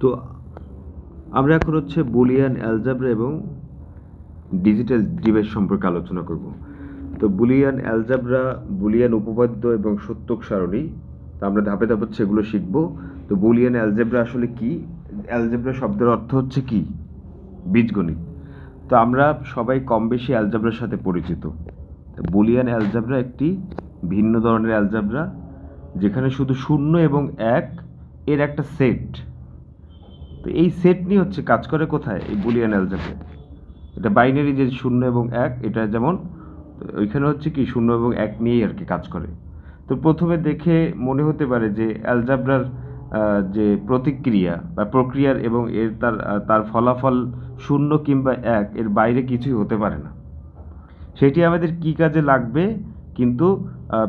তো আমরা এখন হচ্ছে বুলিয়ান অ্যালজেব্রা এবং ডিজিটাল ডিভাইস সম্পর্কে আলোচনা করব। তো বুলিয়ান অ্যালজেব্রা, বুলিয়ান উপপাদ্য এবং সত্যক সারণী, তো আমরা ধাপে ধাপে হচ্ছে এগুলো শিখব। তো বুলিয়ান অ্যালজেব্রা আসলে কি? অ্যালজেব্রা শব্দের অর্থ হচ্ছে কি? বীজগণিত। তো আমরা সবাই কম বেশি অ্যালজেব্রার সাথে পরিচিত। বুলিয়ান অ্যালজেব্রা একটি ভিন্ন ধরনের অ্যালজেব্রা, যেখানে শুধু শূন্য এবং এক এর একটা সেট। তো এই সেট নিয়ে হচ্ছে কাজ করে কোথায়? এই বুলিয়ান অ্যালজেব্রা। এটা বাইনারি, যে শূন্য এবং এক, এটা যেমন ওইখানে হচ্ছে কি শূন্য এবং এক নিয়েই আর কি কাজ করে। তো প্রথমে দেখে মনে হতে পারে যে অ্যালজেব্রার যে প্রতিক্রিয়া বা প্রক্রিয়ার এবং এর তার ফলাফল শূন্য কিংবা এক এর বাইরে কিছুই হতে পারে না। সেটি আমাদের কি কাজে লাগবে? কিন্তু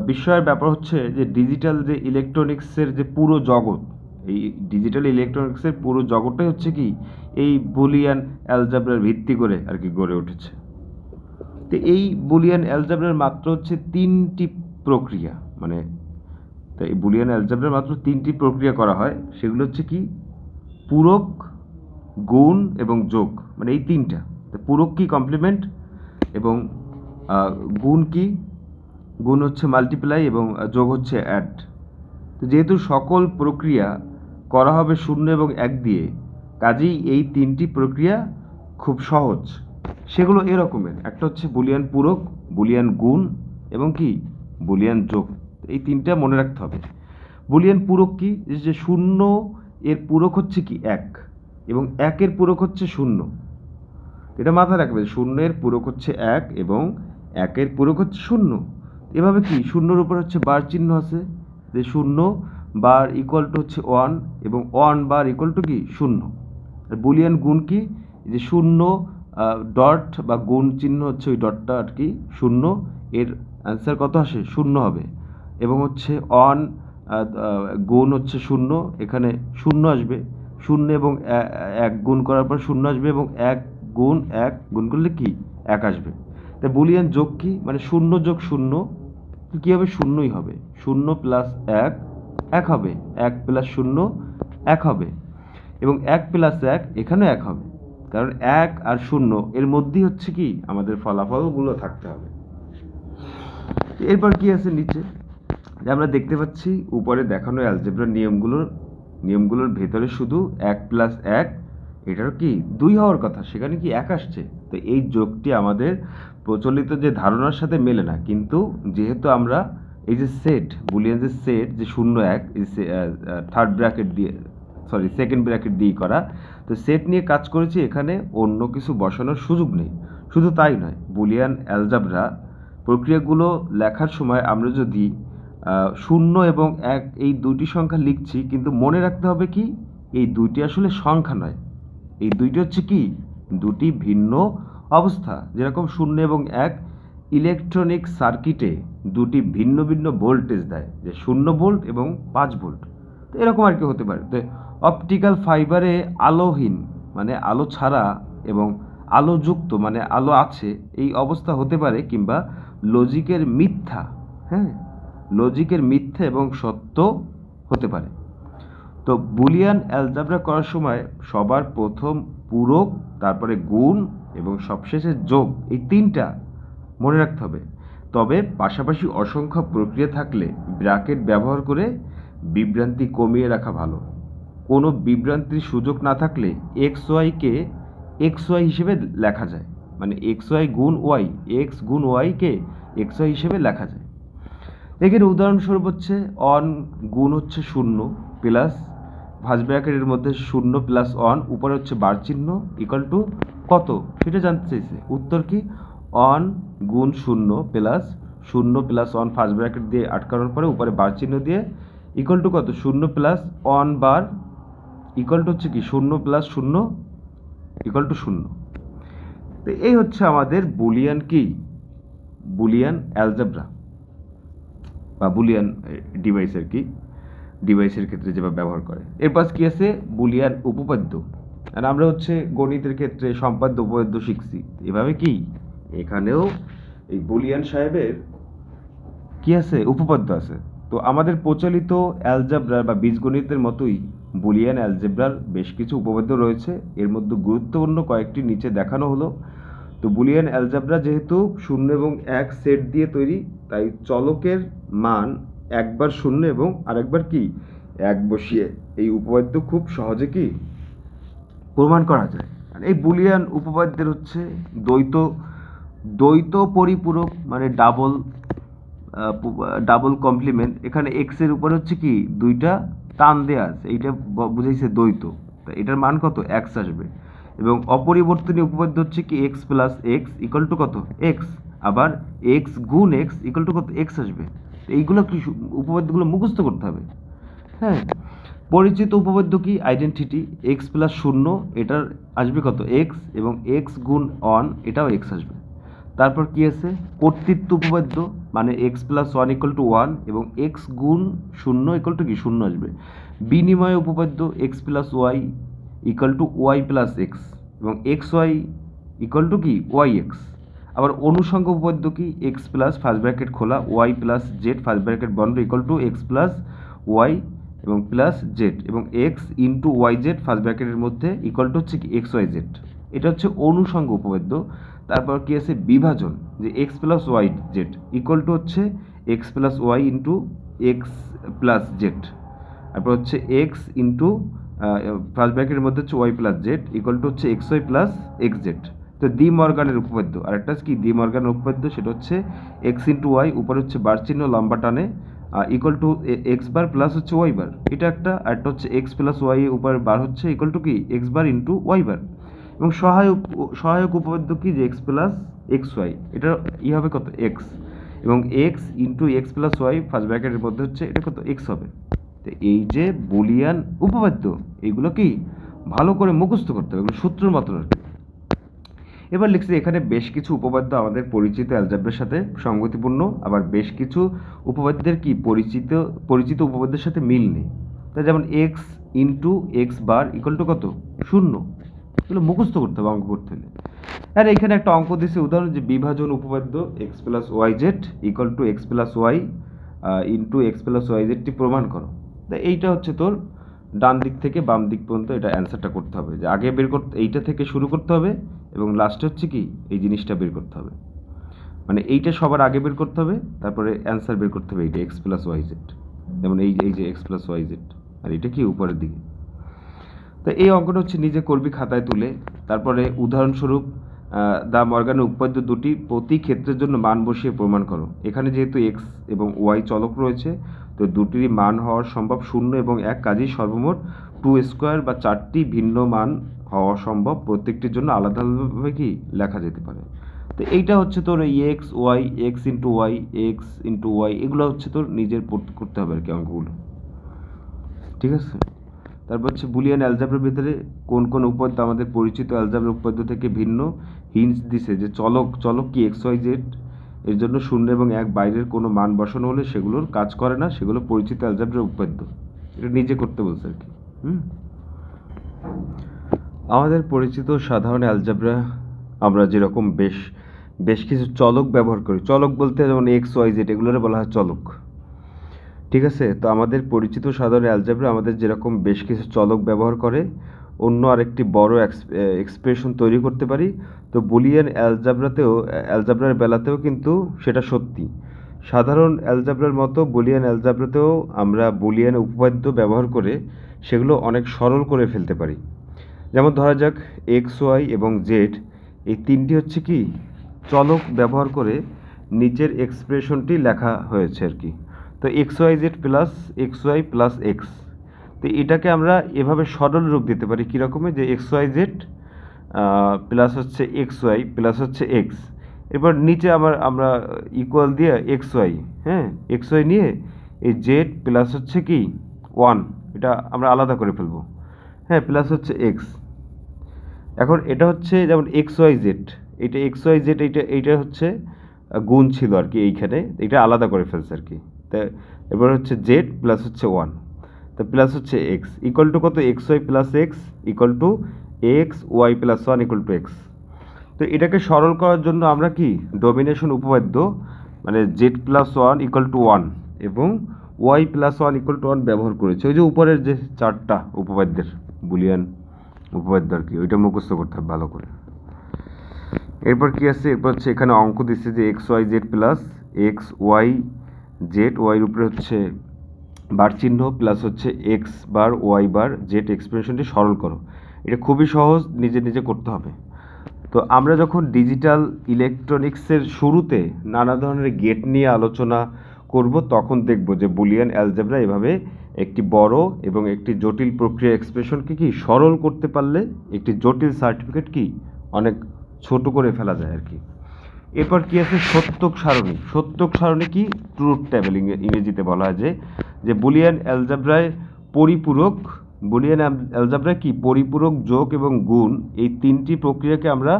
বিস্ময়ের ব্যাপার হচ্ছে যে ডিজিটাল যে ইলেকট্রনিক্সের যে পুরো জগৎ, এই ডিজিটাল ইলেকট্রনিক্সের পুরো জগৎটাই হচ্ছে কি এই বুলিয়ান অ্যালজেব্রার ভিত্তি করে আর কি গড়ে উঠেছে। তো এই বুলিয়ান অ্যালজেব্রার মাত্র হচ্ছে তিনটি প্রক্রিয়া, মানে তো এই বুলিয়ান অ্যালজেব্রার মাত্র তিনটি প্রক্রিয়া করা হয়। সেগুলো হচ্ছে কি? পূরক, গুণ এবং যোগ, মানে এই তিনটা। তো পূরক কি? কমপ্লিমেন্ট। এবং গুণ কি? গুণ হচ্ছে মাল্টিপ্লাই এবং যোগ হচ্ছে অ্যাড। তো যেহেতু সকল প্রক্রিয়া করা হবে শূন্য এবং এক দিয়ে, কাজেই এই তিনটি প্রক্রিয়া খুব সহজ। সেগুলো এরকমের: একটা হচ্ছে বুলিয়ান পূরক, বুলিয়ান গুণ এবং কি বুলিয়ান যোগ। এই তিনটা মনে রাখতে হবে। বুলিয়ান পূরক কি? যে শূন্য এর পূরক হচ্ছে কি এক, এবং একের পূরক হচ্ছে শূন্য। এটা মাথায় রাখবে, শূন্যের পূরক হচ্ছে এক এবং একের পূরক হচ্ছে শূন্য। এভাবে কি শূন্যর উপর হচ্ছে বার চিহ্ন আছে, যে শূন্য বার ইকুয়াল টু হচ্ছে ওয়ান এবং ওয়ান বার ইকুয়াল টু কি শূন্য। আর বুলিয়ান গুণ কি? যে শূন্য ডট বা গুণ চিহ্ন হচ্ছে ওই ডটটা আর কি শূন্য, এর অ্যান্সার কত আসে? শূন্য হবে। এবং হচ্ছে অন গুণ হচ্ছে শূন্য, এখানে শূন্য আসবে। শূন্য এবং এক গুণ করার পর শূন্য আসবে এবং এক গুণ এক গুণ করলে কি এক আসবে। তাই বুলিয়ান যোগ কি? মানে শূন্য যোগ শূন্য কী হবে? শূন্যই হবে। শূন্য প্লাস এক এক হবে, এক প্লাস শূন্য এক হবে, এবং এক প্লাস এক এখানেও এক হবে, কারণ এক আর শূন্য এর মধ্যেই হচ্ছে কি আমাদের ফলাফলগুলো থাকতে হবে। এরপর কি আছে নিচে, যে আমরা দেখতে পাচ্ছি উপরে দেখানো অ্যালজেব্রার নিয়মগুলোর ভেতরে শুধু এক প্লাস এক এটারও কি দুই হওয়ার কথা, সেখানে কি এক আসছে। তো এই যোগটি আমাদের প্রচলিত যে ধারণার সাথে মেলে না, কিন্তু যেহেতু আমরা এই যে সেট, বুলিয়ান যে সেট, যে শূন্য এক থার্ড ব্র্যাকেট দিয়ে সেকেন্ড ব্র্যাকেট দিয়ে করা, তো সেট নিয়ে কাজ করেছি, এখানে অন্য কিছু বসানোর সুযোগ নেই। শুধু তাই নয়, বুলিয়ান অ্যালজেব্রা প্রক্রিয়াগুলো লেখার সময় আমরা যদি শূন্য এবং এক এই দুটি সংখ্যা লিখছি, কিন্তু মনে রাখতে হবে কি এই দুইটি আসলে সংখ্যা নয়, এই দুইটি হচ্ছে কি দুটি ভিন্ন অবস্থা। যেরকম শূন্য এবং এক ইলেকট্রনিক সার্কিটে দুটি ভিন্ন ভিন্ন ভোল্টেজ দেয়, যে 0 ভোল্ট এবং 5 ভোল্ট। তো এরকম আর কি হতে পারে। তো অপটিক্যাল ফাইবারে আলোহীন মানে আলো ছাড়া এবং আলোযুক্ত মানে আলো আছে এই অবস্থা হতে পারে, কিংবা লজিকের মিথ্যা, হ্যাঁ, লজিকের মিথ্যা এবং সত্য হতে পারে। তো বুলিয়ান অ্যালজেব্রা করার সময় সবার প্রথম পূরক, তারপরে গুণ এবং সবশেষে যোগ, এই তিনটা মনে রাখতে হবে। তবে পাশাপাশি অসংখ্য প্রক্রিয়া থাকলে ব্র্যাকেট ব্যবহার করে বিভ্রান্তি কমিয়ে রাখা ভালো। কোনো বিভ্রান্তির সুযোগ না থাকলে এক্স ওয়াইকে এক্স ওয়াই হিসেবে লেখা যায়, মানে এক্স ওয়াই গুণ ওয়াই, এক্স গুণ ওয়াইকে এক্স ওয়াই হিসেবে লেখা যায়। এখানে উদাহরণস্বরূপ হচ্ছে অন গুণ হচ্ছে শূন্য প্লাস ভাঁজ ব্র্যাকেটের মধ্যে শূন্য প্লাস অন, উপরে হচ্ছে বার চিহ্ন ইকুয়াল টু কত সেটা জানতে চাইছে। উত্তর কি? অন গুণ শূন্য প্লাস অন ফার্স্ট ব্র্যাকেট দিয়ে আটকানোর পরে উপরে বার চিহ্ন দিয়ে ইকুয়াল টু কত? শূন্য plus on bar equal to হচ্ছে কি শূন্য প্লাস শূন্য ইকুয়াল টু শূন্য। তো এই হচ্ছে আমাদের বুলিয়ান কি বুলিয়ান অ্যালজেব্রা বা বুলিয়ান ডিভাইসের ক্ষেত্রে যেভাবে ব্যবহার করে। এরপর কি আছে? বুলিয়ান উপপাদ্য। আর আমরা হচ্ছে গণিতের ক্ষেত্রে সম্পাদ্য উপপাদ্য শিখছি, এভাবে কি এখানেও এই বুলিয়ান সাহেবের কি আছে? উপপাদ্য আছে। তো আমাদের প্রচলিত অ্যালজেব্রা বা বীজগণিতের মতোই বুলিয়ান অ্যালজেব্রার বেশ কিছু উপপাদ্য রয়েছে, এর মধ্যে গুরুত্বপূর্ণ কয়েকটি নিচে দেখানো হলো। তো বুলিয়ান অ্যালজেব্রা যেহেতু 0 এবং 1 সেট দিয়ে তৈরি, তাই চলকের মান একবার 0 এবং আরেকবার কি 1 বসিয়ে এই উপপাদ্য খুব সহজে কি প্রমাণ করা যায়। আর এই বুলিয়ান উপপাদ্যের হচ্ছে দ্বৈত পরিপূরক, মানে ডাবল কমপ্লিমেন্ট। এখানে এক্স এর উপর হচ্ছে কি দুইটা টান দেয়া আছে, এইটা বুঝাইছে দ্বৈত, তা এটার মান কত এক্স আসবে। এবং অপরিবর্তনীয় উপপাদ্য হচ্ছে কি x plus X equal to কত এক্স, আবার এক্স গুণ এক্স ইকুয়াল টু কত এক্স আসবে। এইগুলো কি উপপাদ্যগুলো মুখস্থ করতে হবে। হ্যাঁ, পরিচিত উপপাদ্য কি আইডেন্টিটি এক্স প্লাস 0 এটার আসবে কত এক্স, এবং এক্স গুণ 1 এটাও এক্স আসবে। তারপর কি আছে কর্তৃত্ব উপপাদ্য, মানে এক্স প্লাস 1 ইকুয়াল টু 1 এবং এক্স গুণ 0 ইকুয়াল টু কি 0 আসবে। বিনিময় উপপাদ্য x plus y equal to y plus x এবং এক্স ওয়াই ইকুয়াল টু কি ওয়াই এক্স। আবার অনুষঙ্গ উপপাদ্য কি এক্স প্লাস ফার্স্ট ব্র্যাকেট খোলা y plus z first bracket বন্ধ equal to x plus y এবং প্লাস জেড এবং x into y z first ব্র্যাকেটের মধ্যে ইকুয়াল টু হচ্ছে কি এক্স ওয়াই জেড। এটা হচ্ছে অনুষঙ্গ উপপাদ্য। তারপর কি আছে বিভাজন, যে x plus Y z equal to হচ্ছে x plus y into x plus z. তারপর হচ্ছে এক্স ইন্টু ফার্স্ট ব্র্যাকেটের মধ্যে হচ্ছে y plus z equal to হচ্ছে x Y plus x z. তো ডি মর্গানের উপপাদ্য, আর একটা কি ডি মর্গানের উপপাদ্য, সেটা হচ্ছে এক্স ইন্টু ওয়াই উপরে হচ্ছে বার চিহ্ন লম্বা টানে equal to x bar plus হচ্ছে ওয়াই বার, এটা একটা। আর একটা হচ্ছে এক্স প্লাস ওয়াই উপর বার হচ্ছে ইকুয়াল টু কি x bar into y bar. এবং সহায়ক উপপাদ্য কি যে এক্স প্লাস এক্স ওয়াই, এটা হবে কত এক্স, এবং x into x plus Y first ব্র্যাকেটের মধ্যে হচ্ছে এটা কত এক্স হবে। তো এই যে বুলিয়ান উপপাদ্য, এইগুলো কি ভালো করে মুখস্থ করতে হবে, এগুলো সূত্রের মতন আর কি। এবার লিখছি এখানে বেশ কিছু উপপাদ্য আমাদের পরিচিত অ্যালজেব্রার সাথে সঙ্গতিপূর্ণ, আবার বেশ কিছু উপপাদ্যের কি পরিচিত উপপাদ্যের সাথে মিল নেই। তাই যেমন x into x bar equal to কত 0, এগুলো মুখস্থ করতে হবে অঙ্ক করতে হলে। আর এখানে একটা অঙ্ক দিচ্ছে উদাহরণ, যে বিভাজন উপপাদ্য x plus Y z equal to x plus y into x plus y জেডটি প্রমাণ করো। তা এইটা হচ্ছে তোর ডান দিক থেকে বাম দিক পর্যন্ত এটা অ্যান্সারটা করতে হবে, যে আগে বের করতে এইটা থেকে শুরু করতে হবে এবং লাস্টে হচ্ছে কি এই জিনিসটা বের করতে হবে, মানে এইটা সবার আগে বের করতে হবে, তারপরে অ্যান্সার বের করতে হবে এইটা এক্স প্লাস ওয়াই জেড। যেমন এই যে এক্স প্লাস ওয়াই জেড, আর এটা কি উপরের দিকে। তো এই অঙ্কটা হচ্ছে নিজে করবি খাতায় তুলে। তারপরে উদাহরণস্বরূপ দ্য মর্গানের উপপাদ্য দুটি প্রতি ক্ষেত্রের জন্য মান বসিয়ে প্রমাণ করো। এখানে যেহেতু এক্স এবং ওয়াই চলক রয়েছে, তো দুটিরই মান হওয়া সম্ভব 0 এবং 1, কাজেই সর্বমোট 2 স্কোয়ার বা 4টি ভিন্ন মান হওয়া সম্ভব, প্রত্যেকটির জন্য আলাদা আলাদাভাবে কি লেখা যেতে পারে। তো এইটা হচ্ছে তোর X Y X into Y এগুলো হচ্ছে তোর নিজের করতে হবে আর কি অঙ্কগুলো, ঠিক আছে। তারপর হচ্ছে বুলিয়ান অ্যালজেব্রার ভিতরে কোন কোন উপপাদ্য আমাদের পরিচিত অ্যালজেব্রার উপপাদ্য থেকে ভিন্ন। হিন্টস দিছে যে চলক কি এক্স ওয়াই জেড এর জন্য 0 এবং 1 বাইরের কোনো মান বসানো হলে সেগুলোর কাজ করে না, সেগুলো পরিচিত অ্যালজেব্রার উপপাদ্য, এটা নিজে করতে বলছে আর কি। আমাদের পরিচিত সাধারণ অ্যালজেব্রা আমরা যেরকম বেশ কিছু চলক ব্যবহার করি, চলক বলতে যেমন এক্স ওয়াই জেড এগুলোরে বলা হয় চলক, ঠিক আছে। তো আমাদের পরিচিত সাধারণ অ্যালজেব্রা আমাদের যেরকম বেশ কিছু চলক ব্যবহার করে অন্য আরেকটি বড় এক্সপ্রেশন তৈরি করতে পারি, তো বুলিয়ান অ্যালজেব্রার বেলাতেও কিন্তু সেটা সত্যি। সাধারণ অ্যালজেব্রার মতো বুলিয়ান অ্যালজেব্রাতেও আমরা বুলিয়ান উপপাদ্য ব্যবহার করে সেগুলো অনেক সরল করে ফেলতে পারি। যেমন ধরা যাক এক্স ওয়াই এবং জেড এই তিনটি হচ্ছে কি চলক ব্যবহার করে নিচের এক্সপ্রেশনটি লেখা হয়েছে আর কি। তো X Y Z plus X Y plus X, তো এটাকে আমরা এভাবে সরল রূপ দিতে পারি কীরকমে, যে এক্স ওয়াই জেড প্লাস হচ্ছে এক্স ওয়াই প্লাস হচ্ছে এক্স, এরপর নিচে আমরা ইকুয়াল দিয়ে এক্স ওয়াই, হ্যাঁ এক্স ওয়াই নিয়ে এই জেড প্লাস হচ্ছে কি 1 এটা আমরা আলাদা করে ফেলবো, হ্যাঁ প্লাস হচ্ছে এক্স। এখন এটা হচ্ছে যেমন এক্স ওয়াই জেড, এটা এক্স ওয়াই জেড এইটা হচ্ছে গুণ ছিল আর কি এইখানে, এটা আলাদা করে ফেলছে আর কি। তা এবার হচ্ছে জেড প্লাস হচ্ছে 1, তা প্লাস হচ্ছে এক্স ইকুয়াল টু কত X Y plus X equal to X Y plus 1 equal to X. তো এটাকে সরল করার জন্য আমরা কি ডমিনেশন উপপাদ্য, মানে জেড প্লাস 1 ইকুয়াল টু 1 এবং Y plus one equal to one ব্যবহার করেছি। ওই যে উপরের যে চারটা উপপাদ্যের বুলিয়ান উপপাদ্য আর কি, ওইটা মুখস্থ করতে হবে ভালো করে। এরপর কি আছে, এরপর হচ্ছে এখানে অঙ্ক দিচ্ছে যে X Y Z plus X Y Z, ওয়াইয়ের উপরে হচ্ছে বার চিহ্ন প্লাস হচ্ছে X bar Y bar Z এক্সপ্রেশনটি সরল করো। এটা খুবই সহজ, নিজে নিজে করতে হবে। তো আমরা যখন ডিজিটাল ইলেকট্রনিক্সের শুরুতে নানা ধরনের গেট নিয়ে আলোচনা করব, তখন দেখব যে বুলিয়ান অ্যালজেব্রা এভাবে একটি বড় এবং একটি জটিল প্রক্রিয়া এক্সপ্রেশনকে কি সরল করতে পারলে একটি জটিল সার্টিফিকেট কি অনেক ছোট করে ফেলা যায় আর কি। এরপর কি আছে, সত্যক সারণী। সত্যক সারণী কি, ট্রুথ টেবিল ইংরেজিতে বলা হয়। যে বুলিয়ান অ্যালজেব্রায় পরিপূরক, বুলিয়ান অ্যালজেব্রায় কি পরিপূরক, যোগ এবং গুণ, এই তিনটি প্রক্রিয়াকে আমরা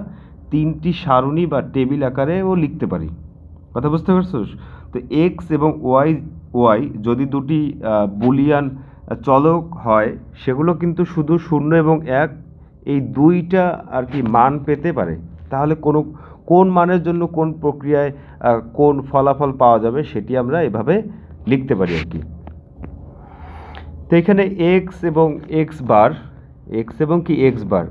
তিনটি সারণী বা টেবিল আকারেও লিখতে পারি। কথা বুঝতে পারছোস? তো এক্স এবং ওয়াই যদি দুটি বুলিয়ান চলক হয়, সেগুলো কিন্তু শুধু 0 এবং 1 এই দুইটা আর কি মান পেতে পারে। তাহলে কোন মানের জন্য কোন প্রক্রিয়ায় কোন ফলাফল পাওয়া যাবে সেটি আমরা এভাবে লিখতে পারি আর কি। তো এখানে এক্স এবং এক্স বার, এক্স এবং কি এক্স বার,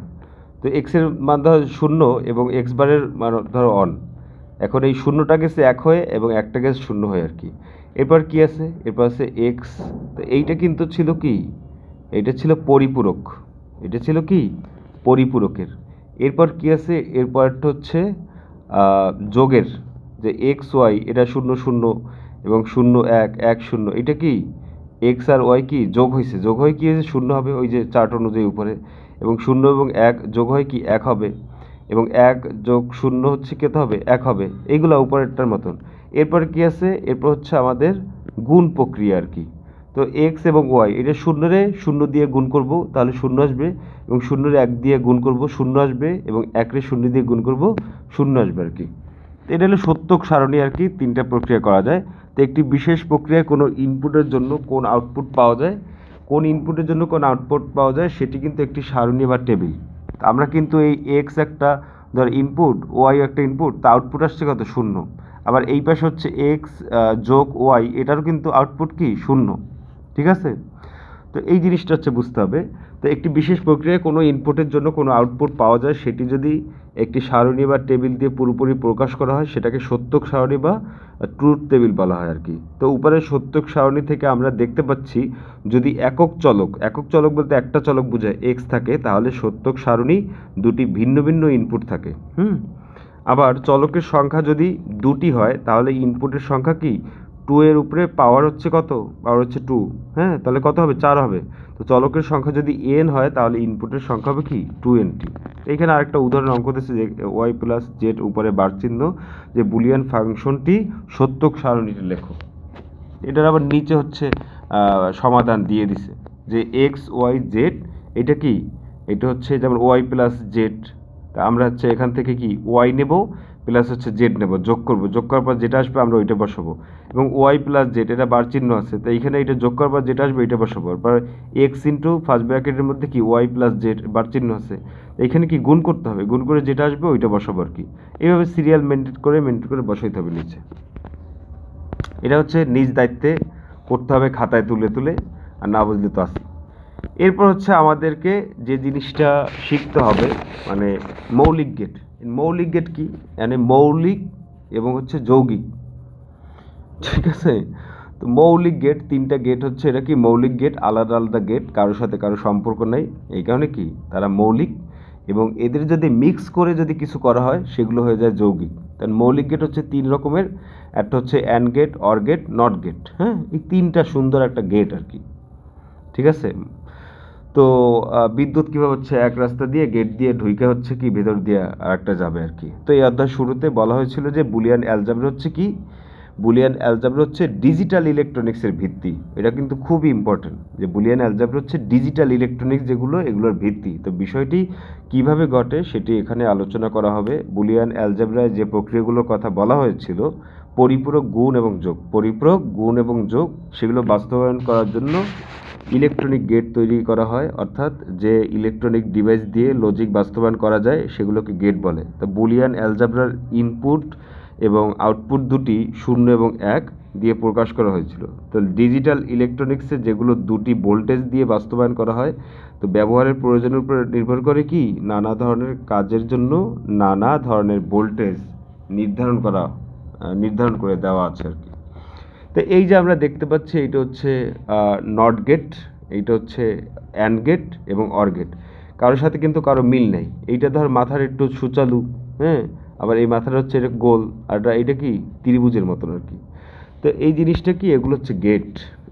তো এক্সের মান ধরো 0 এবং এক্স বারের মান ধরো 1। এখন এই 0টা গেছে 1 হয়ে এবং 1টা গেছে 0 হয়ে আর কি। এরপর কি আছে, এরপর আছে এক্স। তো এইটা কিন্তু ছিল কি, এটা ছিল পরিপূরক, এটা ছিল কি পরিপূরকের। এরপর কি আছে, এরপরটা হচ্ছে যোগের, যে এক্স ওয়াই এটা 0 0 এবং 0 1 1 0, এটা কি এক্স আর ওয়াই কি যোগ হয়েছে, যোগ হয়ে কি হয়েছে 0 হবে ওই যে চার্ট অনুযায়ী উপরে, এবং 0 এবং 1 যোগ হয় কি 1 হবে, এবং 1 যোগ 0 হচ্ছে কত হবে 1 হবে, এইগুলো উপরেরটার মতন। এরপর কি আছে, এরপর হচ্ছে আমাদের গুণ প্রক্রিয়া আর কি। তো এক্স এবং ওয়াই এটা 0 দিয়ে গুণ করব, তাহলে 0 আসবে, এবং 0 1 দিয়ে গুণ করব 0 আসবে, এবং 1 0 দিয়ে গুণ করব 0 আসবে আর কি। তো এটা হলো সত্যক সারণী আর কি, তিনটা প্রক্রিয়া করা যায়। তো একটি বিশেষ প্রক্রিয়ায় কোনো ইনপুটের জন্য কোন আউটপুট পাওয়া যায়, কোন ইনপুটের জন্য কোন আউটপুট পাওয়া যায়, সেটি কিন্তু একটি সারণী বা টেবিল। আমরা কিন্তু এই এক্স একটা ধর ইনপুট, ওয়াই একটা ইনপুট, তা আউটপুট আসছে কত 0। আবার এই পাশে হচ্ছে এক্স যোগ ওয়াই, এটারও কিন্তু আউটপুট কি 0, ঠিক আছে? তো এই জিনিসটা হচ্ছে বুঝতে হবে। তো একটি বিশেষ প্রক্রিয়ায় কোনো ইনপুটের জন্য কোনো আউটপুট পাওয়া যায়, সেটি যদি একটি সারণী বা টেবিল দিয়ে পুরোপুরি প্রকাশ করা হয়, সেটাকে সত্যক সারণী বা ট্রুথ টেবিল বলা হয় আর কি। তো উপরে সত্যক সারণী থেকে আমরা দেখতে পাচ্ছি, যদি একক চলক বলতে একটা চলক বোঝায় এক্স থাকে, তাহলে সত্যক সারণী দুটি ভিন্ন ভিন্ন ইনপুট থাকে। আবার চলকের সংখ্যা যদি দুটি হয়, তাহলে ইনপুটের সংখ্যা কি 2 এর উপরে পাওয়ার হচ্ছে কত, পাওয়ার হচ্ছে 2, হ্যাঁ, তাহলে কত হবে 4 হবে। তো চলকের সংখ্যা যদি n হয়, তাহলে ইনপুটের সংখ্যা হবে কি 2nt। এইখানে আরেকটা উদাহরণ অঙ্ক দিচ্ছে যে ওয়াই প্লাস জেড উপরে বার চিহ্ন, যে বুলিয়ান ফাংশনটি সত্যক সারণীতে লেখো। এটার আবার নিচে হচ্ছে সমাধান দিয়ে দিছে যে এক্স ওয়াই জেড, এটা কি, এটা হচ্ছে যেমন ওয়াই প্লাস জেড, তা আমরা হচ্ছে এখান থেকে কি ওয়াই নেব প্লাস হচ্ছে জেড নেব, যোগ করব, যোগ করার পর যেটা আসবে আমরা ওইটা বসাবো, এবং ওয়াই প্লাস জেড এটা বার চিহ্ন আছে, তো এইখানে এটা যোগ করার পর যেটা আসবে এটা বসাবো। তারপর এক্স ইন্টু ফার্স্ট ব্র্যাকেটের মধ্যে কি ওয়াই প্লাস জেড বার চিহ্ন আছে, এইখানে কি গুণ করতে হবে, গুণ করে যেটা আসবে ওইটা বসাবো আর কি। এইভাবে সিরিয়াল মেনটেন করে বসাইতে হবে নিচে। এটা হচ্ছে নিজ দায়িত্বে করতে হবে, খাতায় তুলে তুলে, আর না বুঝলে তো আসি। এরপর হচ্ছে আমাদেরকে যে জিনিসটা শিখতে হবে, মানে মৌলিক গেট। মৌলিক গেট কি, মানে মৌলিক এবং হচ্ছে যৌগিক, ঠিক আছে? তো মৌলিক গেট, তিনটা গেট হচ্ছে, এটা কি মৌলিক গেট, আলাদা আলাদা গেট, কারোর সাথে কারো সম্পর্ক নেই, এই কারণে কি তারা মৌলিক, এবং এদের যদি মিক্স করে যদি কিছু করা হয় সেগুলো হয়ে যায় যৌগিক। কারণ মৌলিক গেট হচ্ছে 3 রকমের, একটা হচ্ছে and gate, or gate, not gate, হ্যাঁ, এই তিনটা সুন্দর একটা গেট আর কি, ঠিক আছে? তো বিদ্যুৎ কীভাবে হচ্ছে এক রাস্তা দিয়ে গেট দিয়ে ঢুকে হচ্ছে কি ভেতর দিয়ে আর একটা যাবে আর কি। তো এই অধ্যায় শুরুতে বলা হয়েছিল যে বুলিয়ান অ্যালজেব্রা হচ্ছে কি, বুলিয়ান অ্যালজেব্রা হচ্ছে ডিজিটাল ইলেকট্রনিক্সের ভিত্তি। এটা কিন্তু খুবই ইম্পর্টেন্ট, যে বুলিয়ান অ্যালজেব্রা হচ্ছে ডিজিটাল ইলেকট্রনিক্স যেগুলো, এগুলোর ভিত্তি। তো বিষয়টি কিভাবে ঘটে সেটি এখানে আলোচনা করা হবে। বুলিয়ান অ্যালজেব্রায় যে প্রক্রিয়াগুলোর কথা বলা হয়েছিল, পরিপূরক, গুণ এবং যোগ, পরিপূরক, গুণ এবং যোগ, সেগুলো বাস্তবায়ন করার জন্য ইলেকট্রনিক গেট তৈরি করা হয়, অর্থাৎ যে ইলেকট্রনিক ডিভাইস দিয়ে লজিক বাস্তবায়ন করা যায় সেগুলোকে গেট বলে। তো বুলিয়ান অ্যালজেব্রার ইনপুট এবং আউটপুট দুটি 0 এবং 1, দিয়ে প্রকাশ করা হয়েছিল। তো ডিজিটাল ইলেকট্রনিক্সে যেগুলো দুটি ভোল্টেজ দিয়ে বাস্তবায়ন করা হয়, তো ব্যবহারের প্রয়োজনের উপর নির্ভর করে কি নানা ধরনের কাজের জন্য নানা ধরনের ভোল্টেজ নির্ধারণ করে দেওয়া আছে আর কি। তো এই যে আমরা দেখতে পাচ্ছি এইটা হচ্ছে নট গেট, এইটা হচ্ছে অ্যান্ড গেট এবং অর গেট। কারোর সাথে কিন্তু কারো মিল নেই। এইটা ধর মাথার একটু সুচালু, হ্যাঁ, আবার এই মাথাটা হচ্ছে এটা গোল, আর এটা কি ত্রিভুজের মতন আর কি। তো এই জিনিসটা কি, এগুলো হচ্ছে গেট,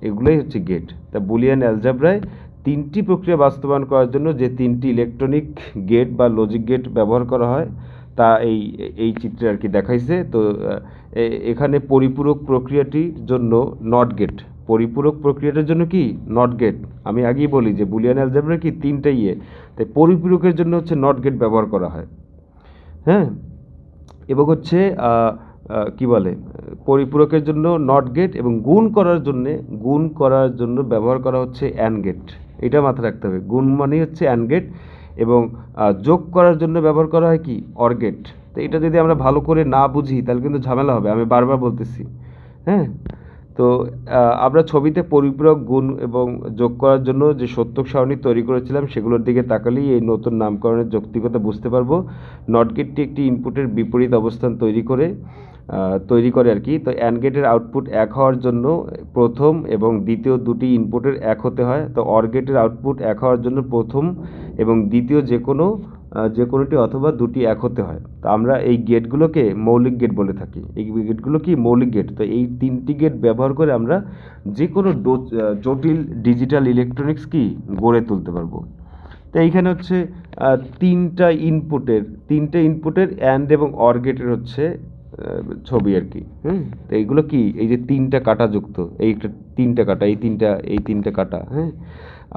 এগুলোই হচ্ছে গেট। তা বুলিয়ান অ্যালজাব্রায় তিনটি প্রক্রিয়া বাস্তবায়ন করার জন্য যে তিনটি ইলেকট্রনিক গেট বা লজিক গেট ব্যবহার করা হয় তা এই চিত্রে আর কি দেখাইছে। তো এখানে পরিপূরক প্রক্রিয়াটির জন্য নট গেট, পরিপূরক প্রক্রিয়াটার জন্য কি নট গেট। আমি আগেই বলি যে বুলিয়ান অ্যালজাব্রা কি তিনটা তাই পরিপূরকের জন্য হচ্ছে নট গেট ব্যবহার করা হয়, হ্যাঁ। এবং হচ্ছে কি বলে, পরিপূরকের জন্য নট গেট এবং গুণ করার জন্য ব্যবহার করা হচ্ছে অ্যান্ড গেট। এটা মাথায় রাখতে হবে, গুণ মানে হচ্ছে অ্যান্ড গেট, এবং যোগ করার জন্য ব্যবহার করা হয় কি অর গেট। তো এটা যদি আমরা ভালো করে না বুঝি তাহলে কিন্তু ঝামেলা হবে, আমি বারবার বলতেছি, হ্যাঁ। তো আমরা ছবিতে পরিপূরক, গুণ এবং যোগ করার জন্য যে সত্যক সারণী তৈরি করেছিলাম সেগুলোর দিকে তাকালেই এই নতুন নামকরণের যৌক্তিকতা বুঝতে পারবো। নট গেটটি একটি ইনপুটের বিপরীত অবস্থান তৈরি করে আর কি। তো অ্যান্ড গেটের আউটপুট এক হওয়ার জন্য প্রথম এবং দ্বিতীয় দুটি ইনপুটের এক হতে হয়। তো অর গেটের আউটপুট এক হওয়ার জন্য প্রথম এবং দ্বিতীয় যে কোনোটি অথবা দুটি এক হতে হয়। তো আমরা এই গেটগুলোকে মৌলিক গেট বলে থাকি। এই গেটগুলো কি মৌলিক গেট। তো এই তিনটি গেট ব্যবহার করে আমরা যে কোনো জটিল ডিজিটাল ইলেকট্রনিক্স কি গড়ে তুলতে পারবো। তো এইখানে হচ্ছে তিনটা ইনপুটের অ্যান্ড এবং অর গেটের হচ্ছে ছবি আর কি। তো এইগুলো কি, এই যে তিনটা কাটা যুক্ত, এইটা তিনটা কাটা, এই তিনটা কাটা, হ্যাঁ।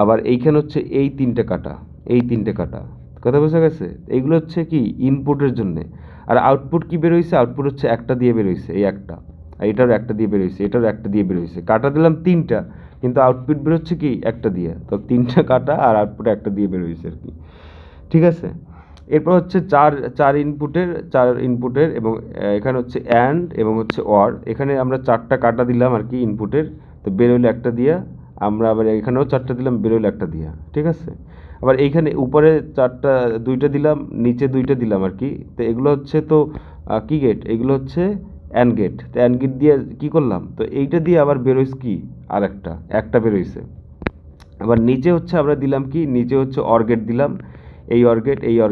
আবার এইখানে হচ্ছে এই তিনটা কাটা, কথা বোঝা গেছে। এইগুলো হচ্ছে কি ইনপুটের জন্যে। আর আউটপুট কি বেরোইছে, আউটপুট হচ্ছে একটা দিয়ে বেরোইছে, এই একটা, আর এটারও একটা দিয়ে বেরোইছে, এটারও একটা দিয়ে বেরোইছে। কাটা দিলাম তিনটা, কিন্তু আউটপুট বেরোচ্ছে কি একটা দিয়ে। তো তিনটা কাটা আর আউটপুট একটা দিয়ে বেরোইছে আর কি, ঠিক আছে। এরপর হচ্ছে চার ইনপুটের এবং এখানে হচ্ছে অ্যান্ড এবং হচ্ছে অর। এখানে আমরা চারটা কাটা দিলাম আর কি ইনপুটের, তো বেরোইলো একটা দিয়া। আমরা আবার এখানেও চারটা দিলাম, বেরোইলো একটা দিয়া, ঠিক আছে। আবার এইখানে উপরে দুইটা দিলাম, নিচে দুইটা দিলাম আর কি। তো এগুলো হচ্ছে তো কি গেট, এগুলো হচ্ছে অ্যান্ড গেট। তো অ্যান্ড গেট দিয়ে কি করলাম, তো এইটা দিয়ে আবার বেরোইছে কি আর একটা বেরোইছে। আবার নিচে হচ্ছে আমরা দিলাম কি, নিচে হচ্ছে অর গেট দিলাম, এই অর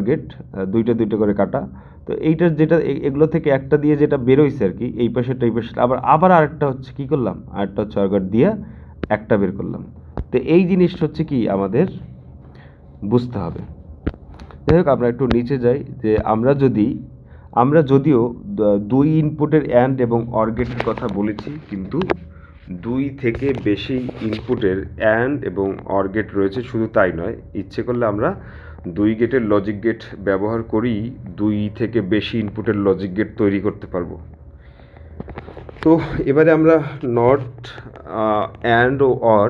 গেট দুইটা করে কাটা। তো এইটার যেটা এগুলো থেকে একটা দিয়ে যেটা বেরোইছে আর কি, এই পাশেরটা আবার আরেকটা হচ্ছে কি করলাম, আরেকটা হচ্ছে অর গেট দিয়ে একটা বের করলাম। তো এই জিনিসটা হচ্ছে কি আমাদের বুঝতে হবে। যাই হোক, আমরা একটু নিচে যাই যে আমরা যদিও দুই ইনপুটের অ্যান্ড এবং অর গেটের কথা বলেছি, কিন্তু দুই থেকে বেশি ইনপুটের অ্যান্ড এবং অর গেট রয়েছে। শুধু তাই নয়, ইচ্ছে করলে আমরা দুই গেটের লজিক গেট ব্যবহার করেই দুই থেকে বেশি ইনপুটের লজিক গেট তৈরি করতে পারবো। তো এবারে আমরা নট, অ্যান্ড ও অর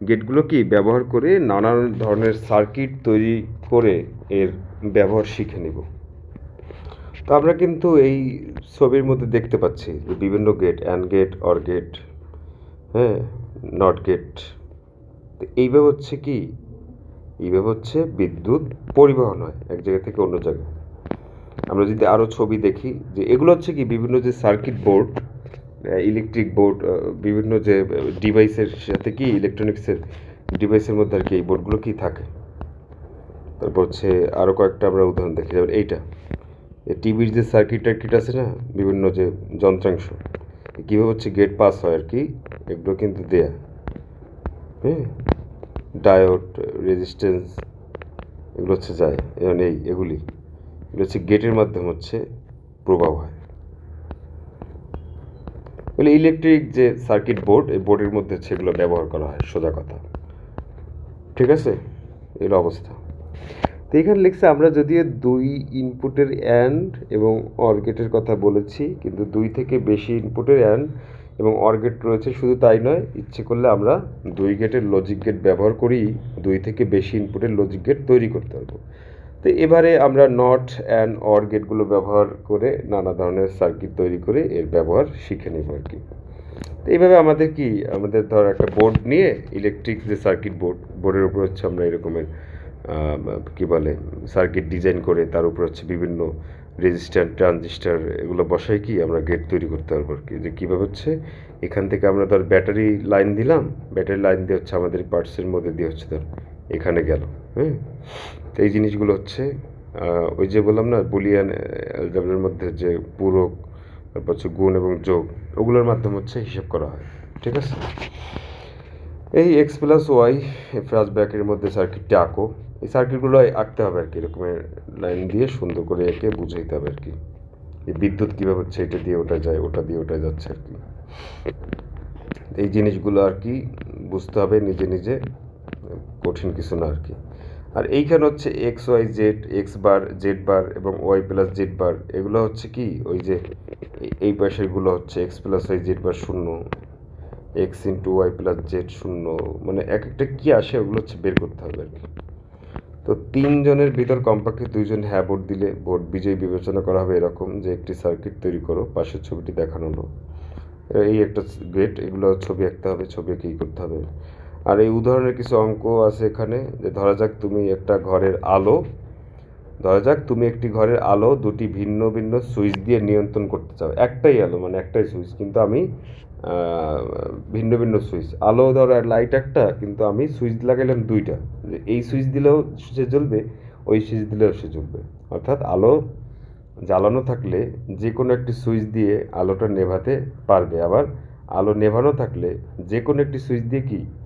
গেটগুলো কি ব্যবহার করে নানান ধরনের সার্কিট তৈরি করে এর ব্যবহার শিখে নেব। তো আমরা কিন্তু এই ছবির মধ্যে দেখতে পাচ্ছি যে বিভিন্ন gate, and gate, or gate, হ্যাঁ, নট গেট। তো এইভাবে হচ্ছে বিদ্যুৎ পরিবহন হয় এক জায়গা থেকে অন্য জায়গায়। আমরা যদি আরও ছবি দেখি যে এগুলো হচ্ছে কি বিভিন্ন যে সার্কিট বোর্ড, ইলেকট্রিক বোর্ড, বিভিন্ন যে ডিভাইসের সাথে কি ইলেকট্রনিক্সের ডিভাইসের মধ্যে আর কি এই বোর্ডগুলো কি থাকে। তারপর হচ্ছে আরও কয়েকটা আমরা উদাহরণ দেখি, যেমন এইটা টিভির যে সার্কিট আছে না, বিভিন্ন যে যন্ত্রাংশ, কীভাবে হচ্ছে গেট পাস হয় আর কি, এগুলো কিন্তু দেয়া, হ্যাঁ, ডায়োড, রেজিস্ট্যান্স, এগুলো হচ্ছে যায়, এবং এগুলো হচ্ছে গেটের মাধ্যমে হচ্ছে প্রভাব হয়। বলে ইলেকট্রিক যে সার্কিট বোর্ড, এই বোর্ডের মধ্যে সেগুলো ব্যবহার করা হয়, সোজা কথা, ঠিক আছে। এর অবস্থা তো এখানে লিখছে আমরা যদিও দুই ইনপুটের অ্যান্ড এবং অর গেটের কথা বলেছি, কিন্তু দুই থেকে বেশি ইনপুটের অ্যান্ড এবং অর গেট রয়েছে। শুধু তাই নয়, ইচ্ছে করলে আমরা দুই গেটের লজিক গেট ব্যবহার করেই দুই থেকে বেশি ইনপুটের লজিক গেট তৈরি করতে পারবো। তো এবারে আমরা নট, অ্যান্ড, অর গেটগুলো ব্যবহার করে নানা ধরনের সার্কিট তৈরি করে এর ব্যবহার শিখে নেব আর কি। তো এইভাবে আমাদের ধর একটা বোর্ড নিয়ে ইলেকট্রিক যে সার্কিট বোর্ডের উপর হচ্ছে আমরা এরকমের কী বলে সার্কিট ডিজাইন করে তার উপর হচ্ছে বিভিন্ন রেজিস্ট্যান্স ট্রানজিস্টার এগুলো বসাই আমরা গেট তৈরি করতে পারবো আর কি। যে কীভাবে হচ্ছে এখান থেকে আমরা ধর ব্যাটারি লাইন দিলাম, ব্যাটারি লাইন দিয়ে হচ্ছে আমাদের পার্টসের মধ্যে দিয়ে হচ্ছে ধর এখানে গেল। হ্যাঁ, তো এই জিনিসগুলো হচ্ছে ওই যে বললাম না বুলিয়ান অ্যালজেব্রার মধ্যে যে পূরক, তারপর হচ্ছে গুণ এবং যোগ, ওগুলোর মাধ্যমে হচ্ছে হিসাব করা হয়। ঠিক আছে, এই এক্স প্লাস ওয়াই ফ্লাশ ব্যাকের মধ্যে সার্কিটটি আঁকো। এই সার্কিটগুলো আঁকতে হবে আর কি, এরকমের লাইন দিয়ে সুন্দর করে এঁকে বুঝাইতে হবে আর কি। এই বিদ্যুৎ কীভাবে হচ্ছে এটা দিয়ে ওটা যায়, ওটা দিয়ে ওটা যাচ্ছে আর কি। এই জিনিসগুলো আর কি বুঝতে হবে নিজে নিজে, কঠিন কিছু না আর কি। আর এইখানে হচ্ছে x Y Z, x bar Z bar এবং ওয়াই প্লাস জেড বার, এগুলো হচ্ছে কি ওই যে এই পাশেরগুলো হচ্ছে x plus Y Z bar শূন্য, X into Y plus Z শূন্য, মানে এক একটা কী আসে ওগুলো হচ্ছে বের করতে হবে আর কি। তো তিনজনের ভিতর কমপক্ষে দুইজন হ্যাঁ ভোট দিলে ভোট বিজয়ী বিবেচনা করা হবে এরকম যে একটি সার্কিট তৈরি করো। পাশের ছবিটি দেখানো হলো, এই একটা গেট, এগুলো ছবি আঁকতে হবে, ছবি এঁকে করতে হবে। আর এই উদাহরণের কিছু অঙ্ক আছে এখানে, যে ধরা যাক তুমি একটি ঘরের আলো দুটি ভিন্ন ভিন্ন সুইচ দিয়ে নিয়ন্ত্রণ করতে চাও। একটাই আলো মানে একটাই সুইচ, কিন্তু আমি ভিন্ন ভিন্ন সুইচ, আলো ধরো লাইট একটা, কিন্তু আমি সুইচ লাগাইলাম দুইটা, যে এই সুইচ দিলেও সে জ্বলবে, ওই সুইচ দিলেও সে জ্বলবে। অর্থাৎ আলো জ্বালানো থাকলে যে কোনো একটি সুইচ দিয়ে আলোটা নেভাতে পারবে, আবার আলো নেভানো থাকলে যে কোনো একটি সুইচ দিয়ে